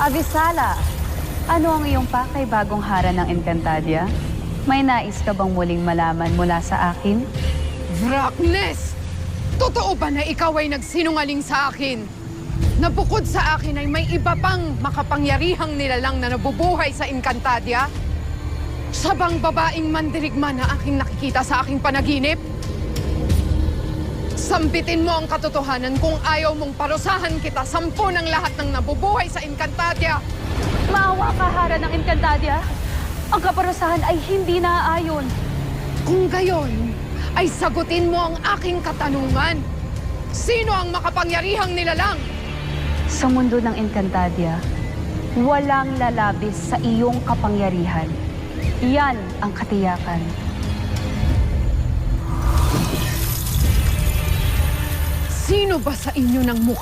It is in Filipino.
Avisala, ano ang iyong pakay bagong hara ng Encantadia? May nais ka bang muling malaman mula sa akin? Vraknes! Totoo ba na ikaw ay nagsinungaling sa akin? Na bukod sa akin ay may iba pang makapangyarihang nilalang na nabubuhay sa Encantadia? Sabang babaeng mandirigma na aking nakikita sa aking panaginip? Sambitin mo ang katotohanan kung ayaw mong parusahan kita 10 ng lahat ng nabubuhay sa Encantadia. Maawa ka, hara ng Encantadia. Ang kaparusahan ay hindi naaayon. Kung gayon, ay sagutin mo ang aking katanungan. Sino ang makapangyarihang nilalang? Sa mundo ng Encantadia, walang lalabis sa iyong kapangyarihan. Yan ang katiyakan. Sino ba sa inyo ng mukha